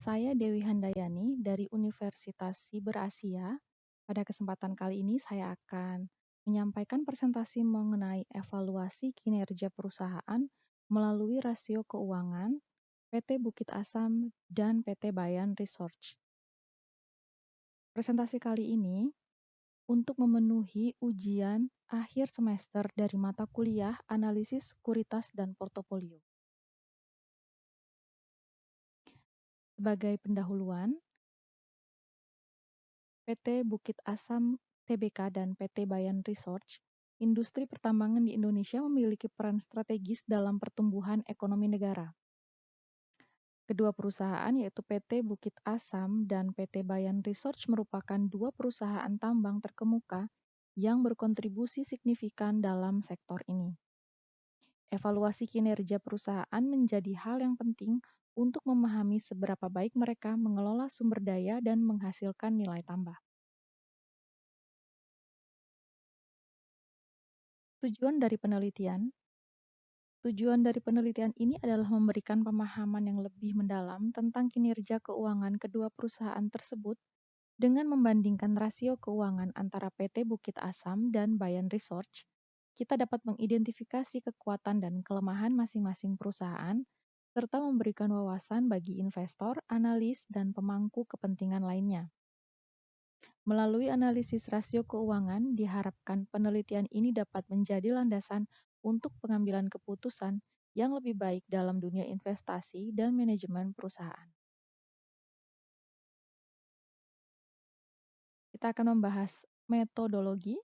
Saya Dewi Handayani dari Universitas Siber Asia. Pada kesempatan kali ini saya akan menyampaikan presentasi mengenai evaluasi kinerja perusahaan melalui rasio keuangan PT Bukit Asam dan PT Bayan Research. Presentasi kali ini untuk memenuhi ujian akhir semester dari mata kuliah Analisis Sekuritas dan Portofolio. Sebagai pendahuluan, PT Bukit Asam Tbk dan PT Bayan Research, industri pertambangan di Indonesia memiliki peran strategis dalam pertumbuhan ekonomi negara. Kedua perusahaan yaitu PT Bukit Asam dan PT Bayan Research merupakan dua perusahaan tambang terkemuka yang berkontribusi signifikan dalam sektor ini. Evaluasi kinerja perusahaan menjadi hal yang penting untuk memahami seberapa baik mereka mengelola sumber daya dan menghasilkan nilai tambah. Tujuan dari penelitian ini adalah memberikan pemahaman yang lebih mendalam tentang kinerja keuangan kedua perusahaan tersebut dengan membandingkan rasio keuangan antara PT Bukit Asam dan Bayan Research. Kita dapat mengidentifikasi kekuatan dan kelemahan masing-masing perusahaan, serta memberikan wawasan bagi investor, analis, dan pemangku kepentingan lainnya. Melalui analisis rasio keuangan, diharapkan penelitian ini dapat menjadi landasan untuk pengambilan keputusan yang lebih baik dalam dunia investasi dan manajemen perusahaan. Kita akan membahas metodologi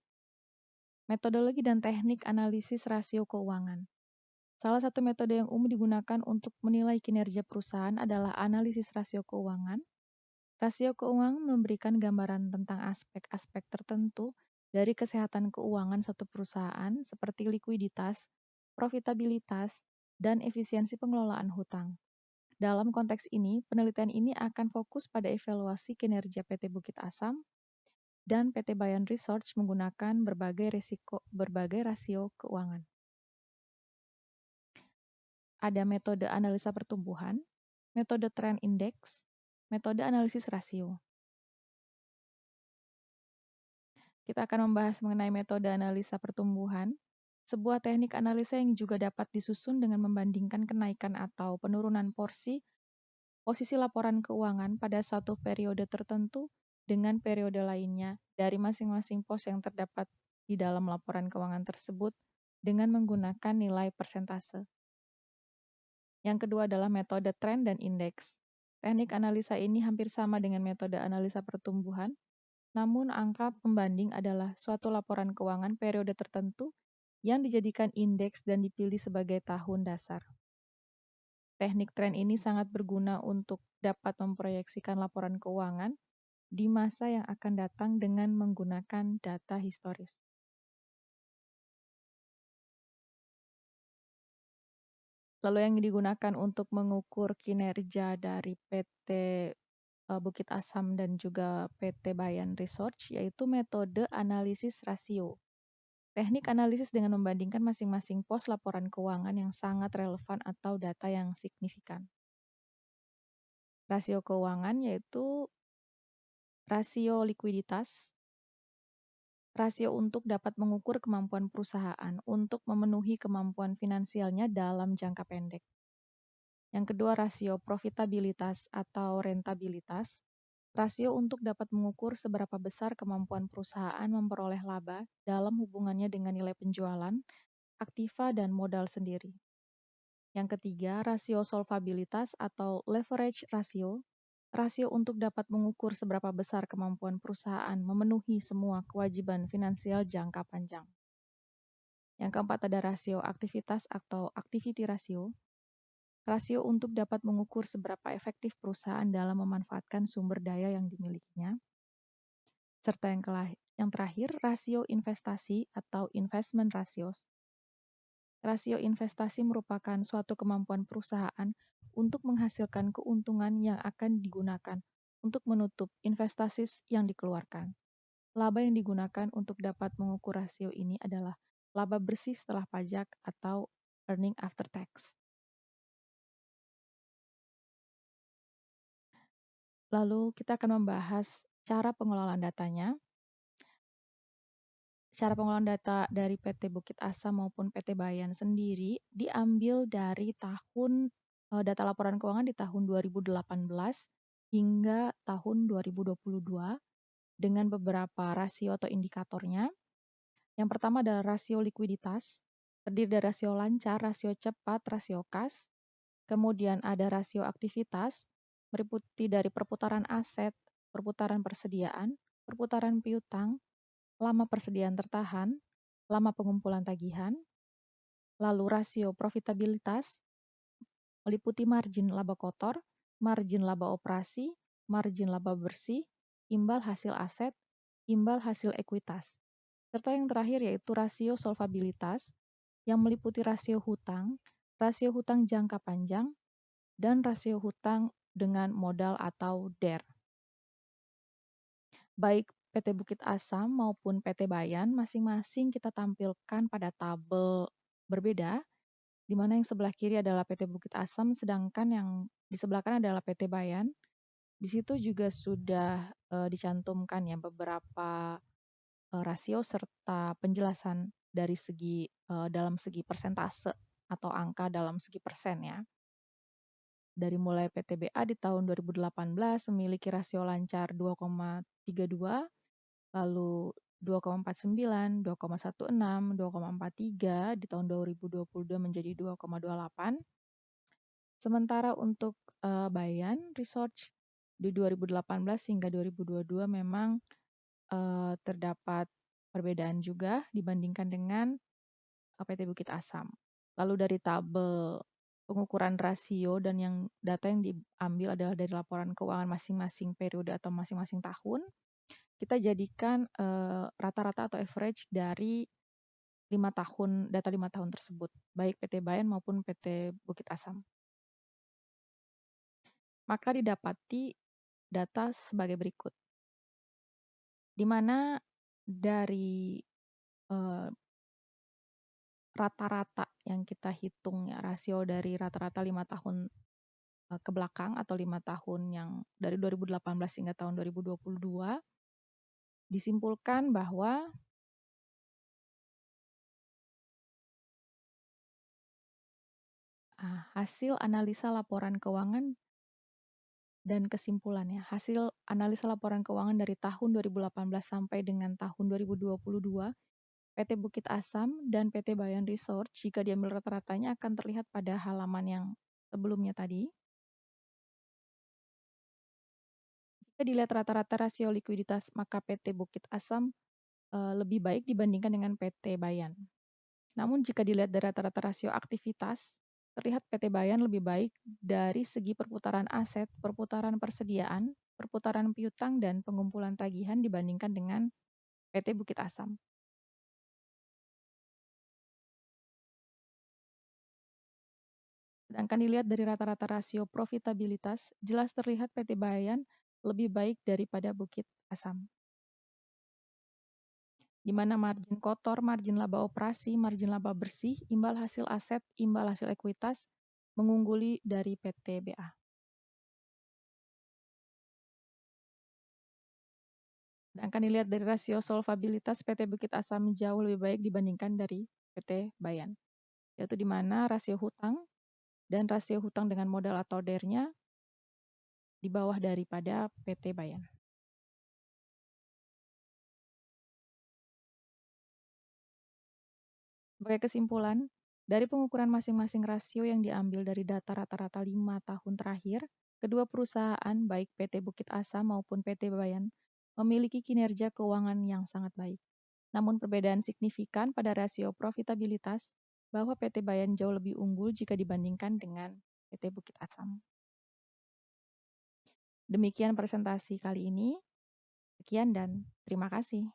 dan teknik analisis rasio keuangan. Salah satu metode yang umum digunakan untuk menilai kinerja perusahaan adalah analisis rasio keuangan. Rasio keuangan memberikan gambaran tentang aspek-aspek tertentu dari kesehatan keuangan suatu perusahaan seperti likuiditas, profitabilitas, dan efisiensi pengelolaan hutang. Dalam konteks ini, penelitian ini akan fokus pada evaluasi kinerja PT Bukit Asam dan PT Bayan Research menggunakan berbagai rasio keuangan. Ada metode analisa pertumbuhan, metode trend index, metode analisis rasio. Kita akan membahas mengenai metode analisa pertumbuhan, sebuah teknik analisa yang juga dapat disusun dengan membandingkan kenaikan atau penurunan posisi laporan keuangan pada suatu periode tertentu dengan periode lainnya dari masing-masing pos yang terdapat di dalam laporan keuangan tersebut dengan menggunakan nilai persentase. Yang kedua adalah metode trend dan indeks. Teknik analisa ini hampir sama dengan metode analisa pertumbuhan, namun angka pembanding adalah suatu laporan keuangan periode tertentu yang dijadikan indeks dan dipilih sebagai tahun dasar. Teknik trend ini sangat berguna untuk dapat memproyeksikan laporan keuangan di masa yang akan datang dengan menggunakan data historis. Lalu yang digunakan untuk mengukur kinerja dari PT Bukit Asam dan juga PT Bayan Research yaitu metode analisis rasio. Teknik analisis dengan membandingkan masing-masing pos laporan keuangan yang sangat relevan atau data yang signifikan. Rasio keuangan yaitu rasio likuiditas, rasio untuk dapat mengukur kemampuan perusahaan untuk memenuhi kemampuan finansialnya dalam jangka pendek. Yang kedua, rasio profitabilitas atau rentabilitas, rasio untuk dapat mengukur seberapa besar kemampuan perusahaan memperoleh laba dalam hubungannya dengan nilai penjualan, aktiva, dan modal sendiri. Yang ketiga, rasio solvabilitas atau leverage ratio, rasio untuk dapat mengukur seberapa besar kemampuan perusahaan memenuhi semua kewajiban finansial jangka panjang. Yang keempat ada rasio aktivitas atau activity ratio, rasio untuk dapat mengukur seberapa efektif perusahaan dalam memanfaatkan sumber daya yang dimilikinya. Serta yang terakhir, rasio investasi atau investment ratios. Rasio investasi merupakan suatu kemampuan perusahaan untuk menghasilkan keuntungan yang akan digunakan untuk menutup investasi yang dikeluarkan. Laba yang digunakan untuk dapat mengukur rasio ini adalah laba bersih setelah pajak atau earning after tax. Lalu kita akan membahas cara pengelolaan datanya. Cara pengelolaan data dari PT Bukit Asam maupun PT Bayan sendiri diambil dari data laporan keuangan di tahun 2018 hingga tahun 2022 dengan beberapa rasio atau indikatornya. Yang pertama adalah rasio likuiditas, terdiri dari rasio lancar, rasio cepat, rasio kas. Kemudian ada rasio aktivitas, meliputi dari perputaran aset, perputaran persediaan, perputaran piutang, lama persediaan tertahan, lama pengumpulan tagihan. Lalu rasio profitabilitas, meliputi margin laba kotor, margin laba operasi, margin laba bersih, imbal hasil aset, imbal hasil ekuitas. Serta yang terakhir yaitu rasio solvabilitas, yang meliputi rasio hutang jangka panjang, dan rasio hutang dengan modal atau DER. Baik PT Bukit Asam maupun PT Bayan masing-masing kita tampilkan pada tabel berbeda, di mana yang sebelah kiri adalah PT Bukit Asam, sedangkan yang di sebelah kanan adalah PT Bayan. Di situ juga sudah dicantumkan ya beberapa rasio serta penjelasan dari dalam segi persentase atau angka dalam segi persen ya. Dari mulai PTBA di tahun 2018 memiliki rasio lancar 2,32, lalu 2,49, 2,16, 2,43, di tahun 2022 menjadi 2,28. Sementara untuk Bayan Research di 2018 hingga 2022 memang terdapat perbedaan juga dibandingkan dengan PT Bukit Asam. Lalu dari tabel pengukuran rasio dan data yang diambil adalah dari laporan keuangan masing-masing periode atau masing-masing tahun. Kita jadikan rata-rata atau average dari data 5 tahun tersebut, baik PT Bayan maupun PT Bukit Asam. Maka didapati data sebagai berikut, di mana dari rata-rata yang kita hitung ya, rasio dari rata-rata 5 tahun ke belakang atau 5 tahun yang dari 2018 hingga tahun 2022, disimpulkan bahwa hasil analisa laporan keuangan dan kesimpulannya, hasil analisa laporan keuangan dari tahun 2018 sampai dengan tahun 2022, PT Bukit Asam dan PT Bayan Resort, jika diambil rata-ratanya akan terlihat pada halaman yang sebelumnya tadi. Jika dilihat rata-rata rasio likuiditas, maka PT Bukit Asam lebih baik dibandingkan dengan PT Bayan. Namun jika dilihat dari rata-rata rasio aktivitas, terlihat PT Bayan lebih baik dari segi perputaran aset, perputaran persediaan, perputaran piutang, dan pengumpulan tagihan dibandingkan dengan PT Bukit Asam. Sedangkan dilihat dari rata-rata rasio profitabilitas, jelas terlihat PT Bayan lebih baik daripada Bukit Asam. Di mana margin kotor, margin laba operasi, margin laba bersih, imbal hasil aset, imbal hasil ekuitas mengungguli dari PT BA. Sedangkan dilihat dari rasio solvabilitas, PT Bukit Asam jauh lebih baik dibandingkan dari PT Bayan, yaitu di mana rasio hutang dan rasio hutang dengan modal atau DER-nya di bawah daripada PT Bayan. Sebagai kesimpulan, dari pengukuran masing-masing rasio yang diambil dari data rata-rata 5 tahun terakhir, kedua perusahaan baik PT Bukit Asam maupun PT Bayan memiliki kinerja keuangan yang sangat baik. Namun perbedaan signifikan pada rasio profitabilitas bahwa PT Bayan jauh lebih unggul jika dibandingkan dengan PT Bukit Asam. Demikian presentasi kali ini. Sekian dan terima kasih.